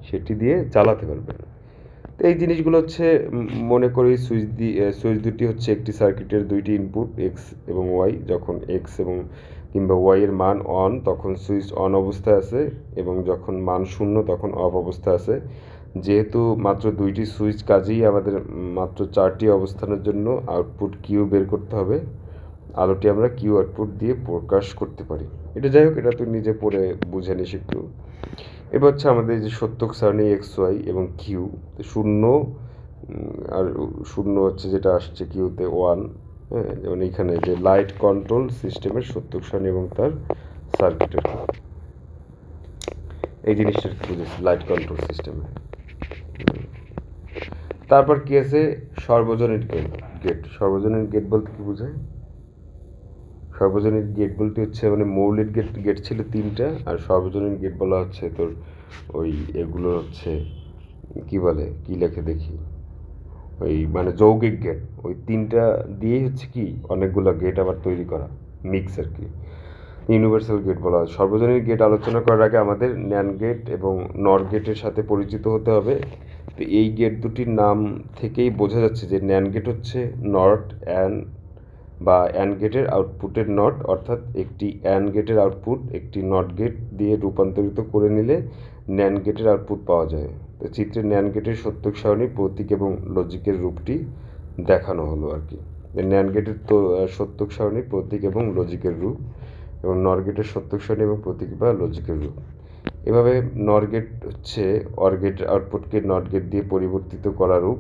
সেটি দিয়ে জ্বালাতে পারবে। তো এই জিনিসগুলো হচ্ছে মনে করি সুইচ দুটি হচ্ছে একটি সার্কিটের দুইটি ইনপুট এক্স এবং ওয়াই। যখন এক্স এবং কিংবা ওয়াই এর মান অন তখন সুইচ অন অবস্থায় আছে, এবং যখন মান শূন্য তখন অফ অবস্থায় আছে। যেহেতু মাত্র দুইটি সুইচ, কাজেই আমাদের মাত্র চারটি অবস্থানের জন্য আউটপুট কিউ বের করতে হবে। আলোটি আমরা কিউ আউটপুট দিয়ে প্রকাশ করতে পারি। এটা যাই হোক, এটা তুই নিজে পড়ে বুঝে নিস একটু। এবার হচ্ছে আমাদের যে সত্যক সারণী এক্স ওয়াই এবং কিউ, শূন্য আর শূন্য হচ্ছে যেটা আসছে কিউতে ওয়ান। হ্যাঁ, যেমন এইখানে যে লাইট কন্ট্রোল সিস্টেমের সত্যক সারণী এবং তার সার্কিটের, এই জিনিসটা বুঝেছি লাইট কন্ট্রোল সিস্টেমে। তারপর কি আছে সর্বজনীন গেট। সর্বজনীন গেট বলতে কি বোঝায়? সর্বজনীন গেট বলতে হচ্ছে মানে মৌলিক গেট ছিল তিনটা, আর সর্বজনীন গেট বলা হচ্ছে তোর ওই এগুলো হচ্ছে কি বলে, কি লেখে দেখি, ওই মানে যৌগিক গেট, ওই তিনটা দিয়েই হচ্ছে কি অনেকগুলো গেট আবার তৈরি করা, মিক্স আর কি, ইউনিভার্সাল গেট বলা হয়। সর্বজনীন গেট আলোচনা করার আগে আমাদের ন্যান্ড গেট এবং নর গেটের সাথে পরিচিত হতে হবে। তো এই গেট দুটির নাম থেকেই বোঝা যাচ্ছে যে ন্যান্ড গেট হচ্ছে নট অ্যান্ড বা অ্যান্ড গেটের আউটপুটের নট, অর্থাৎ একটি অ্যান্ড গেটের আউটপুট একটি নট গেট দিয়ে রূপান্তরিত করে নিলে ন্যান্ড গেটের আউটপুট পাওয়া যায়। তো চিত্রে ন্যান্ড গেটের সত্যক সারণী, প্রতীক এবং লজিকের রূপটি দেখানো হলো আর কি। ন্যান্ড গেটের তো সত্যক সারণী, প্রতীক এবং লজিকের রূপ, এবং নর গেটের সত্যক সারণী এবং প্রতীক বা লজিকের রূপ। এভাবে নর গেট হচ্ছে অর গেট আউটপুটকে নট গেট দিয়ে পরিবর্তিত করা রূপ,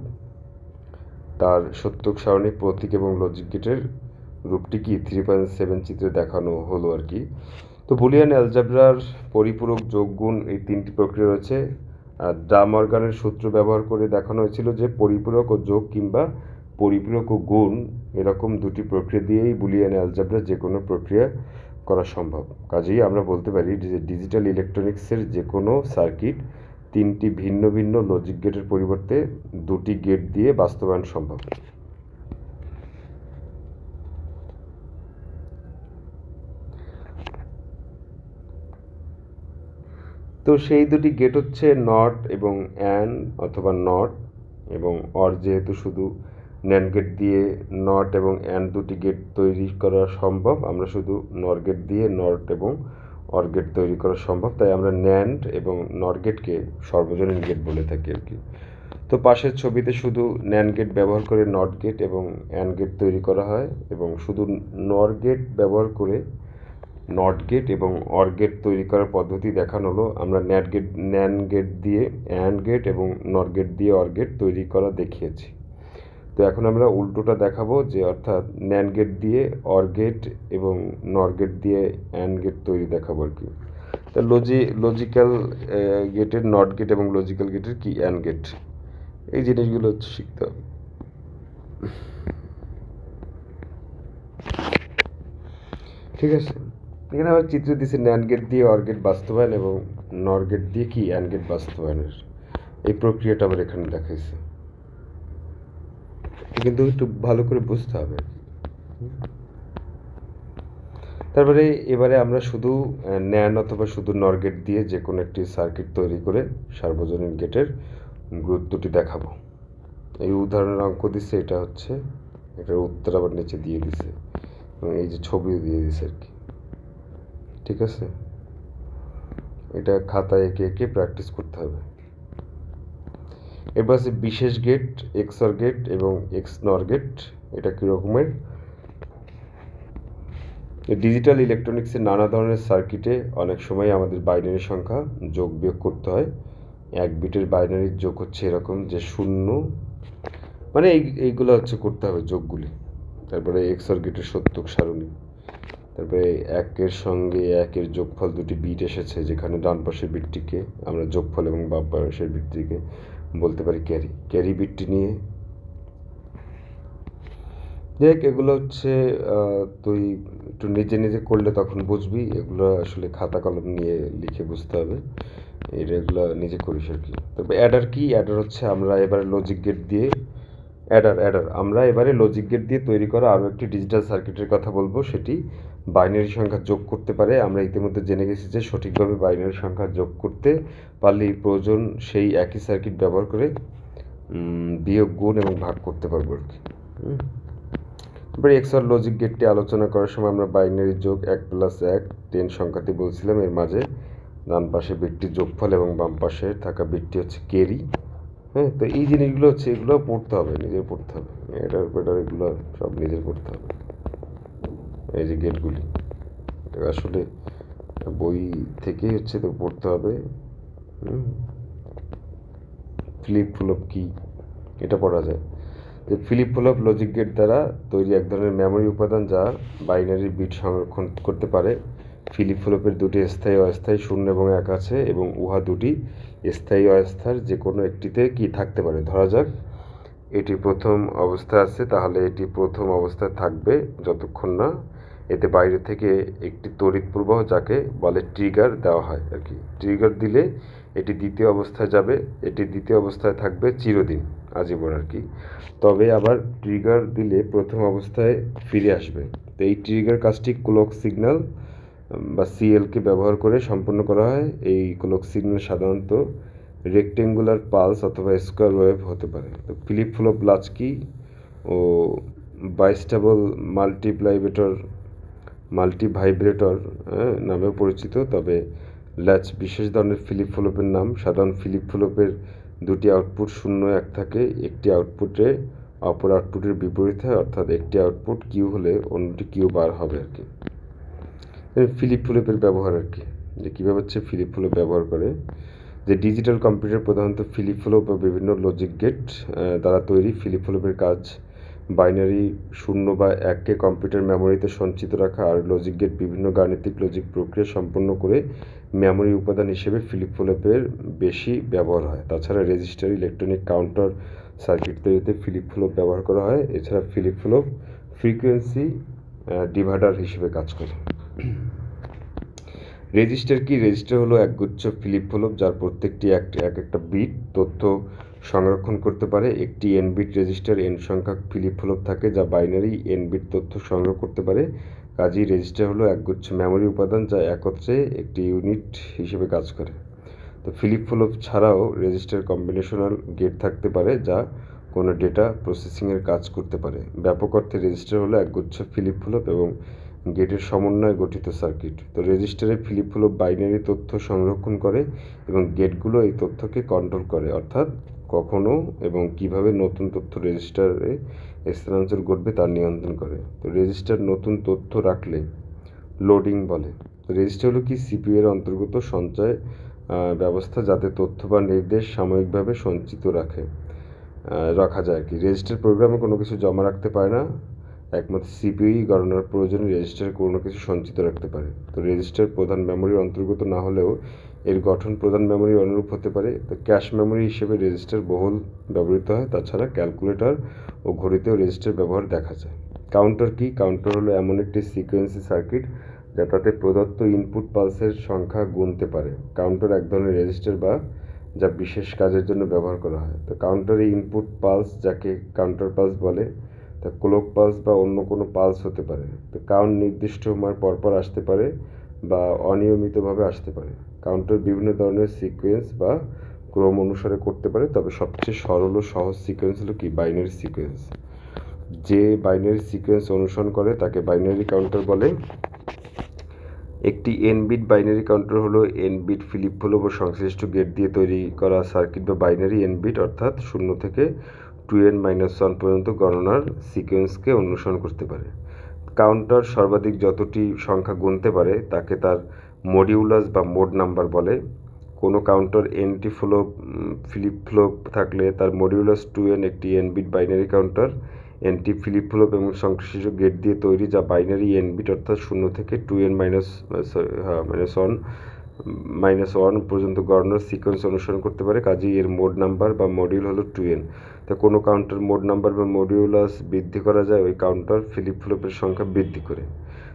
তার সত্যক সারণী, প্রতীক এবং লজিক গেটের রূপটি 3.7 চিত্রে দেখানো হলো আর কি। তো বুলিয়ান অ্যালজেব্রার পরিপূরক, যোগ, গুণ এই তিনটি প্রক্রিয়া রয়েছে। ডা মর্গানের সূত্র ব্যবহার করে দেখানো হয়েছিল যে পরিপূরক ও যোগ কিংবা পরিপূরক ও গুণ এরকম দুটি প্রক্রিয়া দিয়েই বুলিয়ান অ্যালজেব্রা যে কোনো প্রক্রিয়া করা সম্ভব। কাজেই আমরা বলতে পারি যে ডিজিটাল ইলেকট্রনিক্সের যে কোনো সার্কিট তিনটি ভিন্ন ভিন্ন লজিক গেটের পরিবর্তে দুটি গেট দিয়ে বাস্তবায়ন সম্ভব। তো সেই দুটি গেট হচ্ছে নট এবং অ্যান্ড অথবা নট এবং অর। যেহেতু শুধু ন্যান্ড গেট দিয়ে নট এবং অ্যান্ড দুটি গেট তৈরি করা সম্ভব, আমরা শুধু নর গেট দিয়ে নট এবং অর গেট তৈরি করা সম্ভব, তাই আমরা ন্যান্ড এবং নর গেটকে সর্বজনীন গেট বলে থাকি আর কি। তো পাশের ছবিতে শুধু ন্যান্ড গেট ব্যবহার করে নট গেট এবং অ্যান্ড গেট তৈরি করা হয়, এবং শুধু নর গেট ব্যবহার করে নট গেট এবং অর গেট তৈরি করার পদ্ধতি দেখানো হলো। আমরা ন্যান্ড গেট দিয়ে অ্যান্ড গেট এবং নট গেট দিয়ে অর গেট তৈরি করা দেখিয়েছি। তো এখন আমরা উল্টোটা দেখাবো, যে অর্থাৎ ন্যান্ড গেট দিয়ে অর গেট এবং নর গেট দিয়ে অ্যান্ড গেট তৈরি দেখাবো আর কি। তা লজিক্যাল গেটের নট গেট এবং লজিক্যাল গেটের কি অ্যান্ড গেট, এই জিনিসগুলো হচ্ছে শিখতে হবে। ঠিক আছে, এখানে আবার চিত্র দিচ্ছে ন্যান্ড গেট দিয়ে অর গেট বাস্তবায়ন এবং নর গেট দিয়ে কি অ্যান্ড গেট বাস্তবায়নের এই প্রক্রিয়াটা আবার এখানে দেখাইছে, কিন্তু একটু ভালো করে বুঝতে হবে। তারপরে এবারে আমরা শুধু ন্যান্ড অথবা শুধু নর গেট দিয়ে যে কোনো একটি সার্কিট তৈরি করে সার্বজনীন গেটের গুরুত্বটি দেখাবো। এই উদাহরণের অঙ্ক দিচ্ছে, এটা হচ্ছে এটার উত্তর আবার নিচে দিয়ে দিছে এবং এই যে ছবিও দিয়ে দিছে আর কি। ঠিক আছে, এটা খাতায় এঁকে এঁকে প্র্যাকটিস করতে হবে। এবার আছে বিশেষ গেট, এক্সঅর গেট এবং এক্স নর গেট। এটা কী রকমের? ডিজিটাল ইলেকট্রনিক্সের নানা ধরনের সার্কিটে অনেক সময় আমাদের বাইনারি সংখ্যা যোগ বিয়োগ করতে হয়। 1 বিটের বাইনারির যোগ হচ্ছে এরকম যে 0, মানে এইগুলো হচ্ছে করতে হবে যোগগুলি। তারপরে এক্সঅর গেটের সত্যক সারণী। তারপরে 1-এর সঙ্গে 1-এর যোগফল 2টি বিট এসেছে, যেখানে ডান পাশের বিটটিকে আমরা যোগফল এবং বাম পাশের বিটটিকে বলতে পারি ক্যারি বিটটি নিয়ে। দেখ, এগুলো হচ্ছে তুই একটু নিজে নিজে করলে তখন বুঝবি, এগুলো আসলে খাতা কলম নিয়ে লিখে বুঝতে হবে, এগুলো নিজে করিস আর কি। তবে অ্যাডার কি? অ্যাডার হচ্ছে আমরা এবারে লজিক গেট দিয়ে আমরা এবারে লজিক গেট দিয়ে তৈরি করা আরও একটি ডিজিটাল সার্কিটের কথা বলবো, সেটি বাইনারি সংখ্যা যোগ করতে পারে। আমরা ইতিমধ্যে জেনে গেছি যে সঠিকভাবে বাইনারি সংখ্যা যোগ করতে পারলেই প্রয়োজন সেই একই সার্কিট ব্যবহার করে বিয়োগ, গুণ এবং ভাগ করতে পারবো আর কি। এবার এক্সঅর লজিক গেটটি আলোচনা করার সময় আমরা বাইনারি যোগ 1+1 10 সংখ্যাটি বলছিলাম, এর মাঝে ডান পাশে বিটটি যোগফল এবং বাম পাশে থাকা বিটটি হচ্ছে ক্যারি। হ্যাঁ, তো এই জিনিসগুলো হচ্ছে, এগুলো পড়তে হবে, নিজের পড়তে হবে, এটার এগুলো সব নিজের পড়তে হবে। এই যে গেটগুলি, এটা আসলে বই থেকেই হচ্ছে তো পড়তে হবে। ফ্লিপ ফ্লপ কি, এটা পড়া যায় যে ফ্লিপ ফ্লপ লজিক গেট দ্বারা তৈরি এক ধরনের মেমোরি উপাদান যা বাইনারি বিট সংরক্ষণ করতে পারে। ফ্লিপ ফ্লপের 2টি স্থায়ী অস্থায়ী 0 এবং 1 আছে এবং উহা 2টি স্থায়ী অস্থার যে কোনো একটিতে কি থাকতে পারে। ধরা যাক এটি প্রথম অবস্থায় আছে, তাহলে এটি প্রথম অবস্থায় থাকবে যতক্ষণ না এতে বাইরে থেকে একটি তড়িৎ প্রবাহ, যাকে বলে ট্রিগার, দেওয়া হয় আর কি। ট্রিগার দিলে এটি দ্বিতীয় অবস্থায় যাবে, এটি দ্বিতীয় অবস্থায় থাকবে চিরদিন, আজীবন আর কি। তবে আবার ট্রিগার দিলে প্রথম অবস্থায় ফিরে আসবে। তো এই ট্রিগার কাজটি ক্লক সিগন্যাল বা সিএলকে ব্যবহার করে সম্পন্ন করা হয়। এই ক্লক সিগন্যাল সাধারণত রেক্টেঙ্গুলার পালস অথবা স্কোয়ার ওয়েভ হতে পারে। তো ফ্লিপ ফ্লপ লাচকি ও বাইস্টেবল মাল্টিভাইব্রেটর নামেও পরিচিত। তবে ল্যাচ বিশেষ ধরনের ফ্লিপ ফ্লপের নাম। সাধারণ ফ্লিপ ফ্লপের 2টি আউটপুট 0-1 থাকে, একটি আউটপুটে অপর আউটপুটের বিপরীত হয়, অর্থাৎ একটি আউটপুট কিউ হলে অন্যটি কিউ বার হবে আর কি। ফ্লিপ ফ্লপের ব্যবহার আর কি, যে কীভাবে হচ্ছে ফ্লিপ ফ্লপ ব্যবহার করে, যে ডিজিটাল কম্পিউটার প্রধানত ফ্লিপ ফ্লপ বা বিভিন্ন লজিক গেট দ্বারা তৈরি। ফ্লিপ ফ্লপের কাজ বাইনারি 0 বা 1কে কম্পিউটার মেমোরিতে সঞ্চিত রাখা, আর লজিক গেট বিভিন্ন গাণিতিক লজিক প্রক্রিয়া সম্পন্ন করে মেমোরি উপাদান হিসেবে ফ্লিপ ফ্লপের বেশি ব্যবহার হয়। তাছাড়া রেজিস্টার, ইলেকট্রনিক কাউন্টার সার্কিট তৈরিতে ফ্লিপ ফ্লপ ব্যবহার করা হয়। এছাড়া ফ্লিপ ফ্লপ ফ্রিকোয়েন্সি ডিভাইডার হিসেবে কাজ করে। রেজিস্টার কি? রেজিস্টার হলো একগুচ্ছ ফ্লিপ ফ্লপ যার প্রত্যেকটি একটা বিট তথ্য সংরক্ষণ করতে পারে। একটি এন বিট রেজিস্টার n সংখ্যক ফ্লিপ ফ্লপ থাকে যা বাইনারি n বিট তথ্য সংগ্রহ করতে পারে। কাজেই রেজিস্টার হলো একগুচ্ছ মেমোরি উপাদান যা একত্রে একটি ইউনিট হিসেবে কাজ করে। তো ফ্লিপ ফ্লপ ছাড়াও রেজিস্টার কম্বিনেশনাল গেট থাকতে পারে যা কোনো ডেটা প্রসেসিংয়ের কাজ করতে পারে। ব্যাপক অর্থে রেজিস্টার হলো একগুচ্ছ ফ্লিপ ফ্লপ এবং গেটের সমন্বয়ে গঠিত সার্কিট। তো রেজিস্টারে ফ্লিপ ফ্লপ বাইনারি তথ্য সংরক্ষণ করে এবং গেটগুলো এই তথ্যকে কন্ট্রোল করে, অর্থাৎ কখনো এবং কিভাবে নতুন তথ্য রেজিস্টারে স্থানান্তর ঘটবে তা নিয়ন্ত্রণ করে। তো রেজিস্টার নতুন তথ্য রাখলে লোডিং বলে। তো রেজিস্টার হলো কি? সিপিইউ এর অন্তর্গত সঞ্চয় ব্যবস্থা, যাতে তথ্য বা নির্দেশ সাময়িকভাবে সঞ্চিত রাখা যায় আর কি। রেজিস্টার প্রোগ্রামে কোনো কিছু জমা রাখতে পারে না, একমাত্র সিপিইউ গণনার প্রয়োজনে রেজিস্টারে কোনো কিছু সঞ্চিত রাখতে পারে। তো রেজিস্টার প্রধান মেমোরির অন্তর্গত না হলেও এর গঠন প্রধান মেমোরির অনুরূপ হতে পারে। তো ক্যাশ মেমোরি হিসেবে রেজিস্টার বহুল ব্যবহৃত হয়। তাছাড়া ক্যালকুলেটর ও ঘড়িতেও রেজিস্টার ব্যবহার দেখা যায়। কাউন্টার কি? কাউন্টার হলো এমন একটি সিকোয়েন্সি সার্কিট যা তাতে প্রদত্ত ইনপুট পালসের সংখ্যা গুনতে পারে। কাউন্টার এক ধরনের রেজিস্টার যা বিশেষ কাজের জন্য ব্যবহার করা হয়। তো কাউন্টারে ইনপুট পালস যাকে কাউন্টার পালস বলে তা ক্লক পালস বা অন্য কোনো পালস হতে পারে। তো কাউন্ট নির্দিষ্ট সময় পরপর আসতে পারে বা অনিয়মিতভাবে আসতে পারে। কাউন্টার বিভিন্ন ধরনের সিকোয়েন্স বা ক্রম অনুসারে করতে পারে, তবে সবচেয়ে সরল ও সহজ সিকোয়েন্স হলো কি বাইনারি সিকোয়েন্স। যে বাইনারি সিকোয়েন্স অনুসরণ করে তাকে বাইনারি কাউন্টার বলে। একটি এন বিট বাইনারি কাউন্টার হলো এন বিট ফ্লিপ ফ্লপ ও সংশ্লিষ্ট গেট দিয়ে তৈরি করা সার্কিট বা বাইনারি এন বিট, অর্থাৎ 0 থেকে 2n-1 পর্যন্ত গণনার সিকোয়েন্সকে অনুসরণ করতে পারে। কাউন্টার সর্বাধিক যতটি সংখ্যা গুনতে পারে তাকে তার মডিউলাস বা মোড নাম্বার বলে। কোনো কাউন্টার এনটি ফ্লিপ ফ্লপ থাকলে তার মডিউলাস 2n একটি এন বিট বাইনারি কাউন্টার। এনটি ফ্লিপ ফ্লপ এবং সংশ্লিষ্ট গেট দিয়ে তৈরি যা বাইনারি এন বিট, অর্থাৎ 0 থেকে 2n-1 পর্যন্ত গণনার সিকোয়েন্স অনুসরণ করতে পারে। কাজেই এর মোড নাম্বার বা মডিউল হলো 2n। তা কোনো কাউন্টার মোড নাম্বার বা মডিউলাস বৃদ্ধি করা যায় ওই কাউন্টার ফ্লিপ ফ্লপের সংখ্যা বৃদ্ধি করে।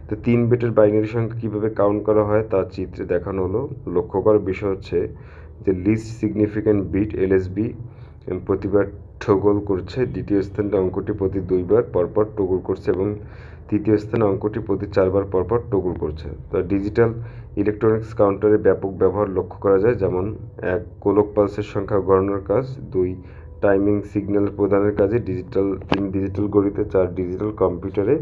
তো 3 বিটের বাইনারি সংখ্যা কীভাবে কাউন্ট করা হয় তা চিত্রে দেখানো হলো। লক্ষ্য করার বিষয় হচ্ছে যে লিস্ট সিগনিফিক্যান্ট বিট এলএসবি প্রতিবার টগল করছে, দ্বিতীয় স্থানে অঙ্কটি প্রতি 2 বার পরপর টগল করছে এবং তৃতীয় স্থানে অঙ্কটি প্রতি 4 বার পরপর টগল করছে। তো ডিজিটাল ইলেকট্রনিক্স কাউন্টারের ব্যাপক ব্যবহার লক্ষ্য করা যায়, যেমন 1 গোলক পালসের সংখ্যা গণনার কাজ, 2 টাইমিং সিগন্যাল প্রদানের কাজে, 3 ডিজিটাল ঘড়িতে, 4 ডিজিটাল কম্পিউটারে,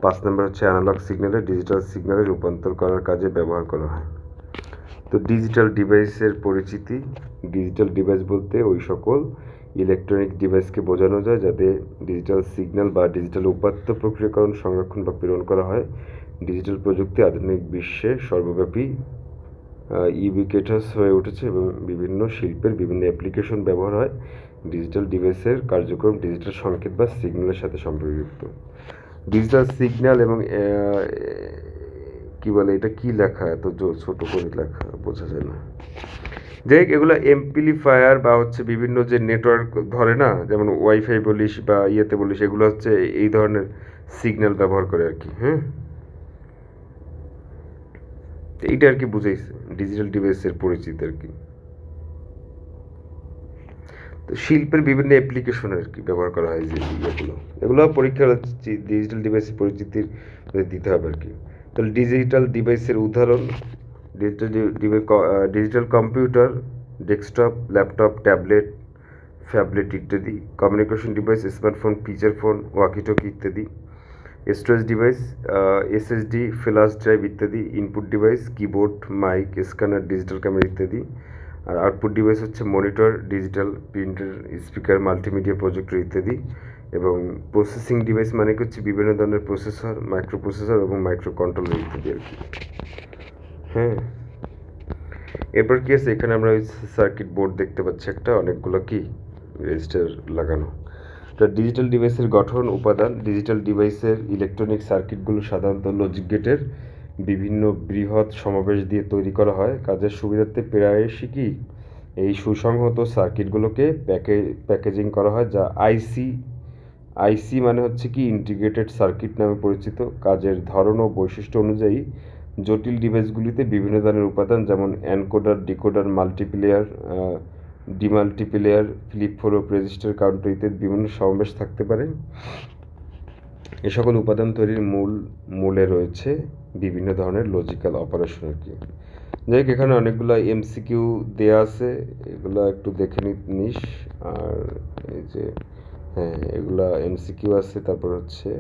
5 নম্বর হচ্ছে অ্যানালগ সিগন্যালে ডিজিটাল সিগন্যালে রূপান্তর করার কাজে ব্যবহার করা হয়। তো ডিজিটাল ডিভাইসের পরিচিতি। ডিজিটাল ডিভাইস বলতে ওই সকল ইলেকট্রনিক ডিভাইসকে বোঝানো যায় যাতে ডিজিটাল সিগন্যাল বা ডিজিটাল উপাত্ত প্রক্রিয়াকরণ, সংরক্ষণ বা প্রেরণ করা হয়। ডিজিটাল প্রযুক্তি আধুনিক বিশ্বে সর্বব্যাপী ইউবিকুইটাস হয়ে উঠেছে এবং বিভিন্ন শিল্পের বিভিন্ন অ্যাপ্লিকেশন ব্যবহার হয়। ডিজিটাল ডিভাইসের কার্যক্রম ডিজিটাল সংকেত বা সিগন্যালের সাথে সম্পর্কযুক্ত। ডিজিটাল সিগন্যাল এবং কি বলে এটা, কি লেখা এত ছোট করে লেখা বোঝা যায় না। যাই হোক, এগুলো এমপ্লিফায়ার বা হচ্ছে বিভিন্ন যে নেটওয়ার্ক ধরে না, যেমন ওয়াইফাই বলিস বা ইয়েতে বলিস, এগুলো হচ্ছে এই ধরনের সিগন্যাল ব্যবহার করে আর কি। হ্যাঁ, এইটা আর কি বুঝাইছে ডিজিটাল ডিভাইসের পরিচিতি আর কি। তো শিল্পের বিভিন্ন অ্যাপ্লিকেশন আর কি ব্যবহার করা হয় যে এগুলো পরীক্ষার ডিজিটাল ডিভাইসের পরিচিতির দিতে হবে আর কি। তাহলে ডিজিটাল ডিভাইসের উদাহরণ: digital computer, desktop, laptop, tablet, phablet ইত্যাদি। Communication device, smartphone, feature phone, walkie talkie ইত্যাদি। Storage device, SSD, flash drive ইত্যাদি। Input device, keyboard, mic, scanner, digital camera ইত্যাদি। আর আউটপুট ডিভাইস হচ্ছে monitor, digital printer, speaker, multimedia projector ইত্যাদি। এবং processing device মানে হচ্ছে বিভিন্ন ধরনের প্রসেসর, মাইক্রো প্রসেসর এবং মাইক্রো কন্ট্রোলার ইত্যাদি আর কি। হ্যাঁ, এরপর কি আছে, এখানে আমরা ওই সার্কিট বোর্ড দেখতে পাচ্ছি একটা, অনেকগুলো কি রেজিস্টার লাগানো। তো ডিজিটাল ডিভাইসের গঠন উপাদান: ডিজিটাল ডিভাইসের ইলেকট্রনিক সার্কিটগুলো সাধারণত লজিক গেটের বিভিন্ন বৃহৎ সমাবেশ দিয়ে তৈরি করা হয়। কাজের সুবিধার্থে প্রায়শই কি এই সুসংহত সার্কিটগুলোকে প্যাকেজিং করা হয়, যা আইসি মানে হচ্ছে কি ইন্টিগ্রেটেড সার্কিট নামে পরিচিত। কাজের ধরন ও বৈশিষ্ট্য অনুযায়ী জটিল ডিভাইসগুলিতে বিভিন্ন ধরনের উপাদান যেমন encoder, decoder, multiplexer, demultiplexer, flip flop, register, counter ইত্যাদি বিভিন্ন সমাবেশ থাকতে পারে। এ সকল উপাদান তৈরির মূলে রয়েছে বিভিন্ন ধরনের লজিক্যাল অপারেশন আর কি। যাই হোক, এখানে অনেকগুলো এমসিকিউ দেয়া আছে, এগুলো একটু দেখে নিস। আর এই যে হ্যাঁ, এগুলা এমসিকিউ আছে। তারপর হচ্ছে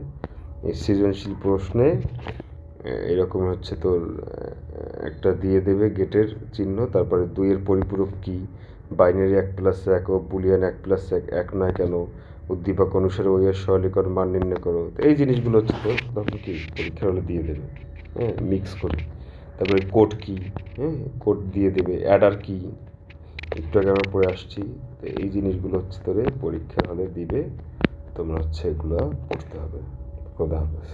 এই সৃজনশীল প্রশ্নে এরকম হচ্ছে তোর একটা দিয়ে দেবে গেটের চিহ্ন, তারপরে 2 এর পরিপূরক কি, বাইনারি 1+1 ও বুলিয়ান 1+1 এক নয় কেন, উদ্দীপক অনুসারে ওই এর সরলীকরণ মান নির্ণয় করো। তো এই জিনিসগুলো হচ্ছে তো তখন কি পরীক্ষার হলে দিয়ে দেবে, হ্যাঁ, মিক্স করে। তারপরে কোড কি, হ্যাঁ, কোড দিয়ে দেবে। অ্যাডার কি, একটু আগে আমরা পড়ে আসছি। তো এই জিনিসগুলো হচ্ছে তোরে পরীক্ষার হলে দিবে, তোমরা হচ্ছে এগুলো পড়তে হবে। খোদা হাফেজ।